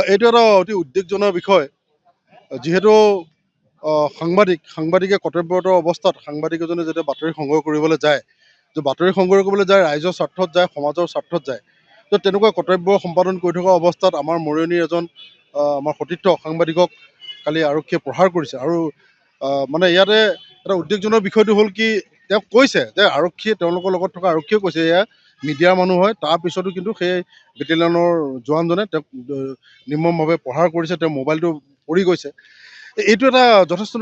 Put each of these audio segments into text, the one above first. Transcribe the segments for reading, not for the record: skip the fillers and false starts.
এইটো এটা অতি উদ্বেগজনক বিষয় যিহেতু সাংবাদিকে কৰ্তব্যৰত অৱস্থাত সাংবাদিক এজনে যেতিয়া বাতৰি সংগ্ৰহ কৰিবলৈ যায় বাতৰি সংগ্ৰহ কৰিবলৈ যায় ৰাইজৰ স্বাৰ্থত যায় সমাজৰ স্বাৰ্থত যায় তো তেনেকুৱা কৰ্তব্য সম্পাদন কৰি থকা অৱস্থাত আমাৰ মৰিয়নিৰ এজন আমাৰ সতীৰ্থ সাংবাদিকক কালি আৰক্ষীয়ে প্ৰহাৰ কৰিছে আৰু মানে ইয়াতে এটা উদ্বেগজনক বিষয়টো হ'ল কি তেওঁ কৈছে যে আৰক্ষীয়ে তেওঁলোকৰ লগত থকা আৰক্ষীয়েও কৈছে এয়া মিডিয়াৰ মানুহ হয় তাৰপিছতো কিন্তু সেই বেটেলিয়নৰ জোৱানজনে তেওঁক নিৰ্মমভাৱে প্ৰহাৰ কৰিছে তেওঁৰ মোবাইলটো পৰি গৈছে এইটো এটা যথেষ্ট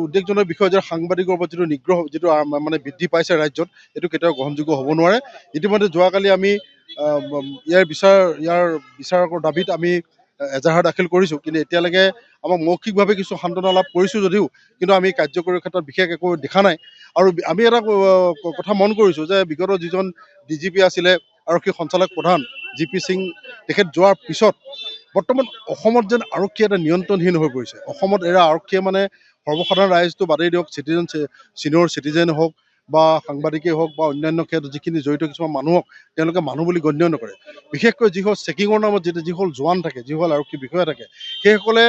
উদ্বেগজনক বিষয় যে সাংবাদিকৰ ওপৰত যিটো নিগ্ৰহ যিটো মানে বৃদ্ধি পাইছে ৰাজ্যত এইটো কেতিয়াও গ্ৰহণযোগ্য হ'ব নোৱাৰে ইতিমধ্যে যোৱাকালি আমি ইয়াৰ বিচাৰকৰ দাবীত আমি এজাহাৰ দাখিল কৰিছোঁ কিন্তু এতিয়ালৈকে আমাক মৌখিকভাৱে কিছু সান্তনা লাভ কৰিছোঁ যদিও কিন্তু আমি কাৰ্যকৰীৰ ক্ষেত্ৰত বিশেষ একো দেখা নাই আৰু আমি এটা কথা মন কৰিছোঁ যে বিগত যিজন DGP আছিলে আৰক্ষী সঞ্চালক প্ৰধান GP সিং তেখেত যোৱাৰ পিছত বৰ্তমান অসমত যেন আৰক্ষী এটা নিয়ন্ত্ৰণহীন হৈ পৰিছে অসমত এৰা আৰক্ষীয়ে মানে সৰ্বসাধাৰণ ৰাইজটো বাদেই দিয়ক ছিনিয়ৰ চিটিজেন হওক বা সাংবাদিকেই হওক বা অন্যান্য ক্ষেত্ৰত যিখিনি জড়িত কিছুমান মানুহক তেওঁলোকে মানুহ বুলি গণ্য নকৰে বিশেষকৈ যিসকল চেকিঙৰ নামত যিসকল জোৱান থাকে যিসকল আৰক্ষী বিষয়া থাকে সেইসকলে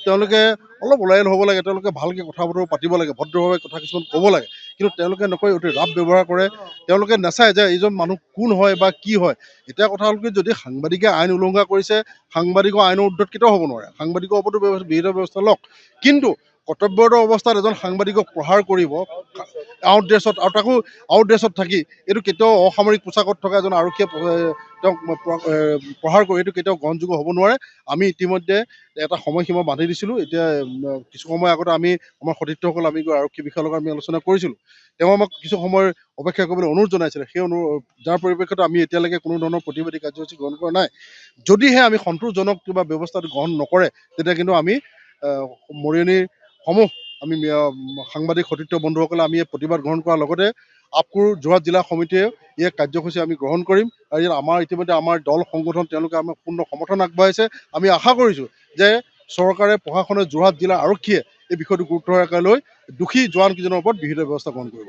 তেওঁলোকে অলপ ওলাই হ'ব লাগে তেওঁলোকে ভালকৈ কথা বতৰা পাতিব লাগে ভদ্ৰভাৱে কথা কিছুমান ক'ব লাগে কিন্তু তেওঁলোকে নকয় অতি ৰাপ ব্যৱহাৰ কৰে তেওঁলোকে নাচায় যে এইজন মানুহ কোন হয় বা কি হয় এতিয়া কথা হ'ল কি যদি সাংবাদিকে আইন উলংঘা কৰিছে সাংবাদিকৰ আইনৰ উৰ্ধত কেতিয়াও হ'ব নোৱাৰে সাংবাদিকৰ ওপৰতো বিহিত ব্যৱস্থা লওক কিন্তু কৰ্তব্যৰত অৱস্থাত এজন সাংবাদিকক প্ৰহাৰ কৰিব আউট ড্ৰেছত আৰু তাকো আউট ড্ৰেছত থাকি এইটো কেতিয়াও অসামৰিক পোছাকত থকা এজন আৰক্ষীয়ে তেওঁক প্ৰহাৰ কৰি এইটো কেতিয়াও গ্ৰহণযোগ্য হ'ব নোৱাৰে আমি ইতিমধ্যে এটা সময়সীমা বান্ধি দিছিলোঁ এতিয়া কিছু সময় আগতে আমি আমাৰ সতীৰ্থসকল আমি গৈ আৰক্ষী বিষয়াৰ লগত আমি আলোচনা কৰিছিলোঁ তেওঁ আমাক কিছু সময় অপেক্ষা কৰিবলৈ অনুৰোধ জনাইছিলে সেই যাৰ পৰিপ্ৰেক্ষিতত আমি এতিয়ালৈকে কোনো ধৰণৰ প্ৰতিবাদী কাৰ্যসূচী গ্ৰহণ কৰা নাই যদিহে আমি সন্তোষজনক কিবা ব্যৱস্থাটো গ্ৰহণ নকৰে তেতিয়া কিন্তু আমি মৰিয়নিৰ সমূহ আমি সাংবাদিক সতীৰ্থ বন্ধুসকলে আমি এই প্ৰতিবাদ গ্ৰহণ কৰাৰ লগতে আপকোৰ যোৰহাট জিলা সমিতিয়ে এই কাৰ্যসূচী আমি গ্ৰহণ কৰিম আৰু ইয়াত আমাৰ ইতিমধ্যে আমাৰ দল সংগঠন তেওঁলোকে আমাক পূৰ্ণ সমৰ্থন আগবঢ়াইছে আমি আশা কৰিছোঁ যে চৰকাৰে প্ৰশাসনে যোৰহাট জিলা আৰক্ষীয়ে এই বিষয়টো গুৰুত্ব সহকাৰে লৈ দোষী জোৱানকেইজনৰ ওপৰত বিহিত ব্যৱস্থা গ্ৰহণ কৰিব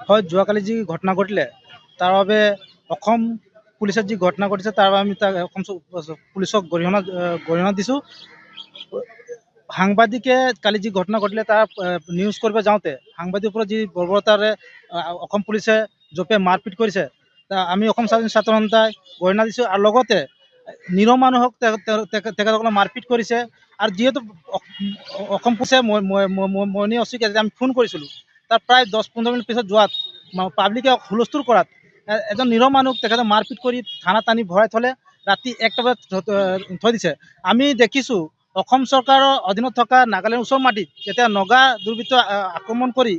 হয় যোৱাকালি যি ঘটনা ঘটিলে তাৰ বাবে অসম পুলিচে যি ঘটনা ঘটিছে তাৰ বাবে আমি তাক অসম পুলিচক গৰিহণা দিছোঁ সাংবাদিকে কালি যি ঘটনা ঘটিলে তাৰ নিউজ কৰিব যাওঁতে সাংবাদিকৰ ওপৰত যি বৰ্বৰতাৰে অসম পুলিচে জপিয়াই মাৰপিট কৰিছে আমি অসম স্বাধীন ছাত্ৰ সন্থাই গৰিহণা দিছোঁ আৰু লগতে নিৰহ মানুহক তেখেতসকলে মাৰপিট কৰিছে আৰু যিহেতু অসম পুলিচে মৰিয়নি অচিকে আমি ফোন কৰিছিলোঁ তাৰ প্ৰায় 10-15 মিনিট পিছত যোৱাত পাব্লিকে হুলস্থুল কৰাত এজন নিৰহ মানুহক তেখেতে মাৰপিট কৰি থানাত আনি ভৰাই থ'লে ৰাতি 1টা বজাত থৈ দিছে আমি দেখিছোঁ অসম চৰকাৰৰ অধীনত থকা নাগালেণ্ডৰ ওচৰ মাটিত যেতিয়া নগা দুৰ্বৃত্ত আক্ৰমণ কৰি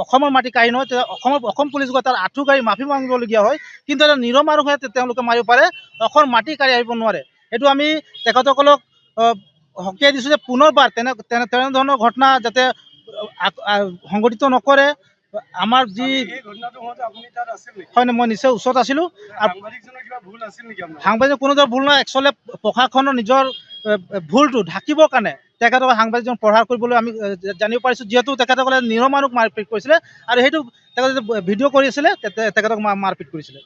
অসমৰ মাটি কাঢ়ি নহয় তেতিয়া অসম পুলিচ গৈ তাৰ আঁঠু কাঢ়ি মাফি মাগিবলগীয়া হয় কিন্তু এটা নিৰহ মানুহে তেওঁলোকে মাৰিব পাৰে অসমৰ মাটি কাঢ়ি আহিব নোৱাৰে এইটো আমি তেখেতসকলক সকীয়াই দিছোঁ যে পুনৰবাৰ তেনেধৰণৰ ঘটনা যাতে সংঘটিত নকৰে আমাৰ যি হয় মই নিশ্চয় ওচৰত আছিলোঁ সাংবাদিক কোনো ধৰণৰ ভুল নহয় একচুৱেলি প্ৰশাসনৰ নিজৰ ভুলটো ঢাকিবৰ কাৰণে তেখেতসকলে সাংবাদিকজন প্ৰহাৰ কৰিবলৈ আমি জানিব পাৰিছোঁ যিহেতু তেখেতসকলে নিৰহ মানুহক মাৰপিট কৰিছিলে আৰু সেইটো তেখেতে ভিডিঅ' কৰি আছিলে তেখেতক মাৰপিট কৰিছিলে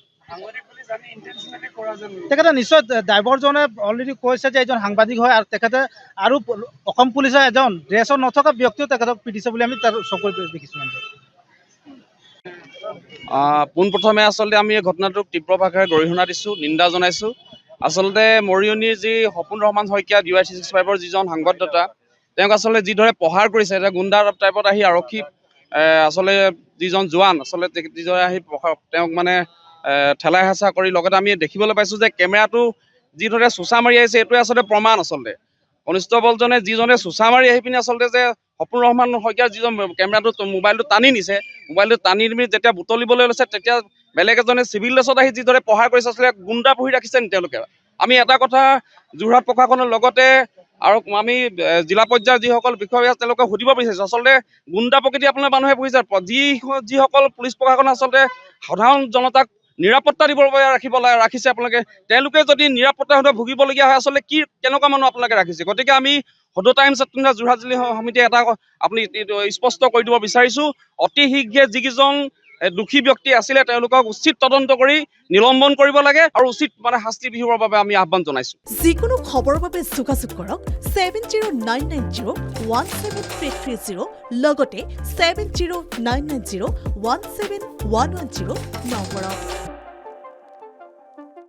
তেখেতে নিশ্চয় ড্ৰাইভাৰজনে অলৰেডি কৈছে যে এজন সাংবাদিক হয় আৰু তেখেতে আৰু অসম পুলিচৰ এজন ড্ৰেছত নথকা ব্যক্তিও তেখেতক পিটিছে বুলি আমি তাৰ চকুৰে দেখিছোঁ পোনপ্ৰথমে আচলতে আমি এই ঘটনাটোক তীব্ৰ ভাষাৰে গৰিহণা দিছোঁ নিন্দা জনাইছোঁ আচলতে মৰিয়নিৰ যি সপোন ৰহমান শইকীয়া DY365ৰ যিজন সাংবাদিকতা তেওঁক আচলতে যিদৰে প্ৰহাৰ কৰিছে এটা গুণ্ডা টাইপত আহি আৰক্ষী আচলতে যিজন জোৱান আচলতে যিদৰে আহি তেওঁক মানে ঠেলাই হেঁচা কৰি লগতে আমি দেখিবলৈ পাইছোঁ যে কেমেৰাটো যিদৰে চোঁচা মাৰি আহিছে এইটোৱে আচলতে প্ৰমাণ আচলতে কনিষ্টবলজনে যিজনে চোঁচা মাৰি আহি পিনি আচলতে যে সপোন ৰহমান শইকীয়াৰ যিজন কেমেৰাটো মোবাইলটো টানি নিছে মোবাইলটো টানি নি যেতিয়া বুটলিবলৈ লৈছে তেতিয়া বেলেগ এজনে চিভিল ড্ৰেছত আহি যিদৰে প্ৰহাৰ কৰিছে আচলতে গুণ্ডা পুহি ৰাখিছে নি তেওঁলোকে আমি এটা কথা যোৰহাট প্ৰশাসনৰ লগতে আৰু আমি জিলা পৰ্যায়ৰ যিসকল বিষয়া তেওঁলোকে সুধিব বিচাৰিছোঁ আচলতে গুণ্ডা প্ৰকৃতি আপোনাৰ মানুহে পুহিছে যিসকল পুলিচ প্ৰশাসন আচলতে সাধাৰণ জনতাক নিৰাপত্তা দিবৰ বাবে ৰাখিছে আপোনালোকে তেওঁলোকে যদি নিৰাপত্তাহীনতাত ভুগিবলগীয়া হয় আচলতে কেনেকুৱা মানুহ আপোনালোকে ৰাখিছে গতিকে আমি সদৌ টাইমছ যোৰহাট জিলা সমিতিয়ে এটা আপুনি স্পষ্ট কৰি দিব বিচাৰিছোঁ অতি শীঘ্ৰে যিকেইজন দোষী ব্যক্তি আছিলে তেওঁলোকক উচিত তদন্ত কৰি নিলম্বন কৰিব লাগে আৰু উচিত শাস্তি বিহিবৰ বাবে আমি আহ্বান জনাইছোঁ। যিকোনো খবৰৰ বাবে যোগাযোগ কৰক 7099017330 লগতে 7099017110 নম্বৰত।